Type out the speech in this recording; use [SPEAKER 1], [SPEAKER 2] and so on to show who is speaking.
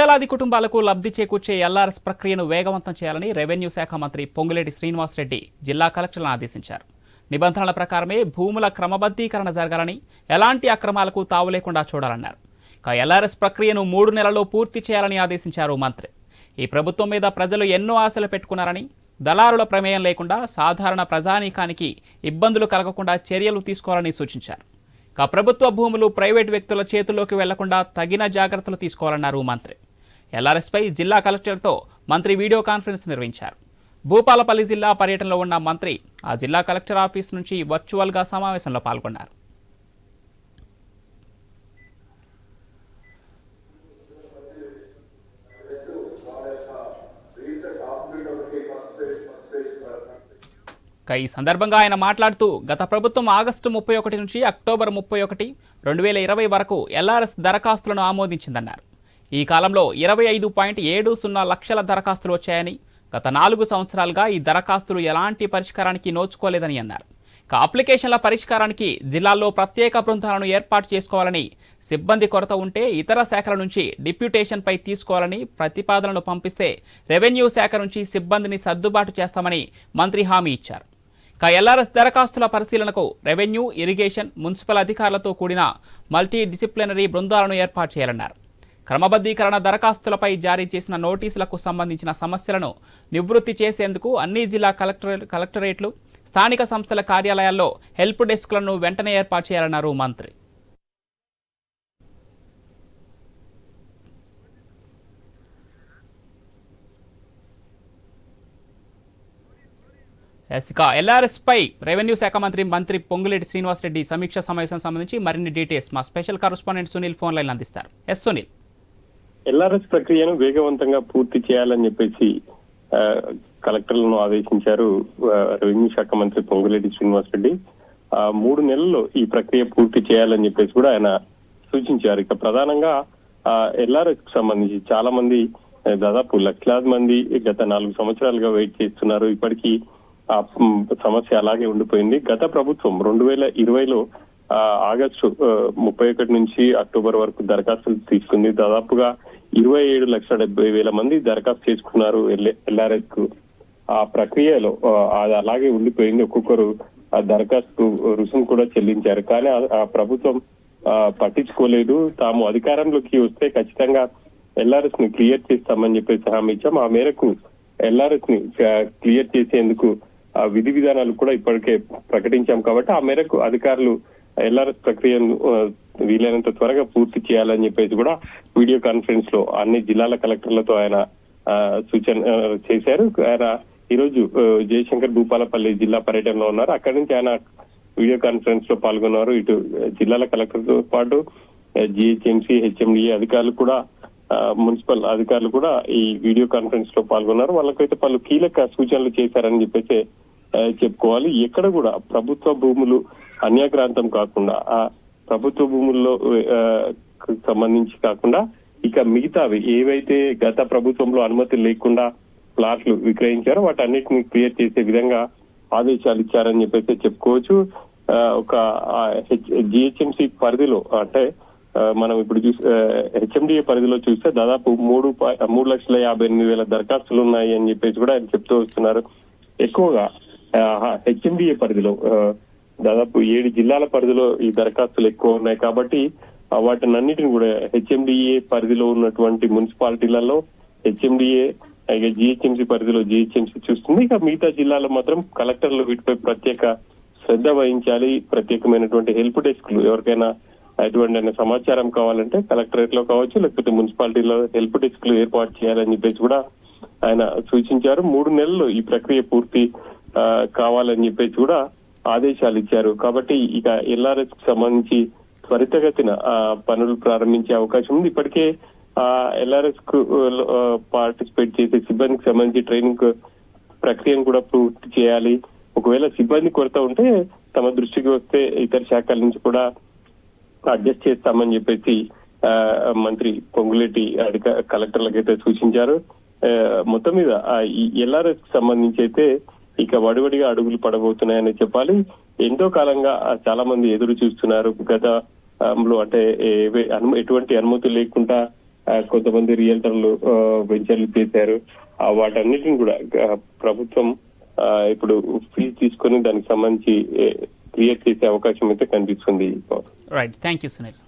[SPEAKER 1] లక్షలాది కుటుంబాలకు లబ్ధి చేకూర్చే ఎల్ఆర్ఎస్ ప్రక్రియను వేగవంతం చేయాలని రెవెన్యూ శాఖ మంత్రి పొంగులేటి శ్రీనివాసరెడ్డి జిల్లా కలెక్టర్లను ఆదేశించారు. నిబంధనల ప్రకారమే భూముల క్రమబద్ధీకరణ జరగాలని, ఎలాంటి అక్రమాలకు తావు లేకుండా చూడాలన్నారు. ఎల్ఆర్ఎస్ ప్రక్రియను 3 నెలల్లో పూర్తి చేయాలని ఆదేశించారు మంత్రి. ఈ ప్రభుత్వం మీద ప్రజలు ఎన్నో ఆశలు పెట్టుకున్నారని, దళారుల ప్రమేయం లేకుండా సాధారణ ప్రజానీకానికి ఇబ్బందులు కలగకుండా చర్యలు తీసుకోవాలని సూచించారు. ప్రభుత్వ భూములు ప్రైవేటు వ్యక్తుల చేతుల్లోకి వెళ్లకుండా తగిన జాగ్రత్తలు తీసుకోవాలన్నారు మంత్రి. ఎల్ఆర్ఎస్పై జిల్లా కలెక్టర్తో మంత్రి వీడియో కాన్ఫరెన్స్ నిర్వహించారు. భూపాలపల్లి జిల్లా పర్యటనలో ఉన్న మంత్రి ఆ జిల్లా కలెక్టర్ ఆఫీస్ నుంచి వర్చువల్గా సమావేశంలో పాల్గొన్నారు. ఈ సందర్భంగా ఆయన మాట్లాడుతూ గత ప్రభుత్వం ఆగస్టు 31 నుంచి అక్టోబర్ 31, 2020 వరకు ఎల్ఆర్ఎస్ దరఖాస్తులను ఆమోదించిందన్నారు. ఈ కాలంలో 25.70 లక్షల దరఖాస్తులు వచ్చాయని, గత 4 సంవత్సరాలుగా ఈ దరఖాస్తులు ఎలాంటి పరిష్కారానికి నోచుకోలేదని అన్నారు. అప్లికేషన్ల పరిష్కారానికి జిల్లాల్లో ప్రత్యేక బృందాలను ఏర్పాటు చేసుకోవాలని, సిబ్బంది కొరత ఉంటే ఇతర శాఖల నుంచి డిప్యూటేషన్పై తీసుకోవాలని ప్రతిపాదనలు పంపిస్తే రెవెన్యూ శాఖ నుంచి సిబ్బందిని సర్దుబాటు చేస్తామని మంత్రి హామీ ఇచ్చారు. ఎల్ఆర్ఎస్ దరఖాస్తుల పరిశీలనకు రెవెన్యూ, ఇరిగేషన్, మున్సిపల్ అధికారులతో కూడిన మల్టీ డిసిప్లినరీ బృందాలను ఏర్పాటు చేయాలన్నారు. క్రమబద్ధీకరణ దరఖాస్తులపై జారీ చేసిన నోటీసులకు సంబంధించిన సమస్యలను నివృత్తి చేసేందుకు అన్ని జిల్లా కలెక్టరేట్లు, స్థానిక సంస్థల కార్యాలయాల్లో హెల్ప్ డెస్క్లను వెంటనే ఏర్పాటు చేయాలన్నారు మంత్రి. ఎల్ఆర్ఎస్ పై రెవెన్యూ శాఖ మంత్రి పొంగులేటి శ్రీనివాసరెడ్డి సమీక్ష సమావేశం సంబంధించి మరిన్ని డీటెయిల్స్ మా special correspondent Sunil phone line అందిస్తారు. సునీల్,
[SPEAKER 2] ఎల్ఆర్ఎస్ ప్రక్రియను వేగవంతంగా పూర్తి చేయాలని చెప్పేసి కలెక్టర్లను ఆదేశించారు రెవెన్యూ శాఖ మంత్రి పొంగులేటి శ్రీనివాసరెడ్డి. 3 నెలల్లో ఈ ప్రక్రియ పూర్తి చేయాలని చెప్పేసి కూడా ఆయన సూచించారు. ఇక ప్రధానంగా ఎల్ఆర్ఎస్ కు సంబంధించి చాలా మంది, దాదాపు లక్షలాది మంది గత 4 సంవత్సరాలుగా వెయిట్ చేస్తున్నారు. ఇప్పటికీ ఆ సమస్య అలాగే ఉండిపోయింది. గత ప్రభుత్వం 2020లో ఆగస్టు 31 నుంచి అక్టోబర్ వరకు దరఖాస్తులు తీసుకుంది. దాదాపుగా 27,70,000 మంది దరఖాస్తు చేసుకున్నారు ఎల్ఆర్ఎస్ కు. ఆ ప్రక్రియలో అది అలాగే ఉండిపోయింది. ఒక్కొక్కరు ఆ దరఖాస్తు రుసుము కూడా చెల్లించారు. కానీ ఆ ప్రభుత్వం పట్టించుకోలేదు. తాము అధికారంలోకి వస్తే ఖచ్చితంగా ఎల్ఆర్ఎస్ ని క్లియర్ చేస్తామని చెప్పేసి హామీ ఇచ్చాం. ఆ మేరకు ఎల్ఆర్ఎస్ ని క్లియర్ చేసేందుకు విధి విధానాలు కూడా ఇప్పటికే ప్రకటించాం. కాబట్టి ఆ మేరకు అధికారులు ఎల్ఆర్ఎస్ ప్రక్రియను వీలైనంత త్వరగా పూర్తి చేయాలని చెప్పేసి కూడా వీడియో కాన్ఫరెన్స్ లో అన్ని జిల్లాల కలెక్టర్లతో ఆయన సూచన చేశారు. ఆయన ఈరోజు జయశంకర్ భూపాలపల్లి జిల్లా పర్యటనలో ఉన్నారు. అక్కడి నుంచి ఆయన వీడియో కాన్ఫరెన్స్ లో పాల్గొన్నారు. ఇటు జిల్లాల కలెక్టర్తో పాటు జిహెచ్ఎంసీ, హెచ్ఎండిఏ అధికారులు కూడా, మున్సిపల్ అధికారులు కూడా ఈ వీడియో కాన్ఫరెన్స్ లో పాల్గొన్నారు. వాళ్ళకైతే పలు కీలక సూచనలు చేశారని చెప్పేసి చెప్పుకోవాలి. ఎక్కడ కూడా ప్రభుత్వ భూములు అన్యాక్రాంతం కాకుండా, ఆ ప్రభుత్వ భూముల్లో సంబంధించి కాకుండా ఇక మిగతావి ఏవైతే గత ప్రభుత్వంలో అనుమతి లేకుండా ప్లాట్లు విక్రయించారో వాటన్నిటిని క్లియర్ చేసే విధంగా ఆదేశాలు ఇచ్చారని చెప్పేసి చెప్పుకోవచ్చు. ఒక జిహెచ్ఎంసీ పరిధిలో, అంటే మనం ఇప్పుడు హెచ్ఎండిఏ పరిధిలో చూస్తే దాదాపు 3,58,000 దరఖాస్తులు ఉన్నాయి అని చెప్పేసి కూడా ఆయన చెప్తూ వస్తున్నారు. ఎక్కువగా హెచ్ఎండిఏ పరిధిలో దాదాపు 7 జిల్లాల పరిధిలో ఈ దరఖాస్తులు ఎక్కువ ఉన్నాయి. కాబట్టి వాటినన్నిటిని కూడా హెచ్ఎండిఏ పరిధిలో ఉన్నటువంటి మున్సిపాలిటీలలో హెచ్ఎండిఏ, ఇక జిహెచ్ఎంసీ పరిధిలో జిహెచ్ఎంసీ చూస్తుంది. ఇక మిగతా జిల్లాలో మాత్రం కలెక్టర్లు వీటిపై ప్రత్యేక శ్రద్ధ వహించాలి. ప్రత్యేకమైనటువంటి హెల్ప్ డెస్క్లు, ఎవరికైనా ఎటువంటి సమాచారం కావాలంటే కలెక్టరేట్ లో కావచ్చు, లేకపోతే మున్సిపాలిటీలో హెల్ప్ డెస్క్ లు ఏర్పాటు చేయాలని చెప్పేసి కూడా ఆయన సూచించారు. 3 నెలల్లో ఈ ప్రక్రియ పూర్తి కావాలని చెప్పేసి కూడా ఆదేశాలు ఇచ్చారు. కాబట్టి ఇక ఎల్ఆర్ఎస్ కు సంబంధించి త్వరితగతిన పనులు ప్రారంభించే అవకాశం ఉంది. ఇప్పటికే ఎల్ఆర్ఎస్ కు పార్టిసిపేట్ చేసే సిబ్బందికి సంబంధించి ట్రైనింగ్ ప్రక్రియను కూడా పూర్తి చేయాలి. ఒకవేళ సిబ్బంది కొరత ఉంటే తమ దృష్టికి వస్తే ఇతర శాఖల నుంచి కూడా అడ్జస్ట్ చేస్తామని చెప్పేసి మంత్రి పొంగులేటి కలెక్టర్లకైతే సూచించారు. మొత్తం మీద ఈ ఎల్ఆర్ఎస్ కి సంబంధించి అయితే ఇక వడివడిగా అడుగులు పడబోతున్నాయని చెప్పాలి. ఎంతో కాలంగా చాలా మంది ఎదురు చూస్తున్నారు. గతంలో అంటే ఎటువంటి అనుమతి లేకుండా కొంతమంది రియల్టర్లు వెంచర్లు చేశారు. వాటన్నిటిని కూడా ప్రభుత్వం ఇప్పుడు ఫీజు తీసుకొని దానికి సంబంధించి క్లియర్ చేసే అవకాశం అయితే కనిపిస్తుంది.
[SPEAKER 1] Right, thank you Sunil.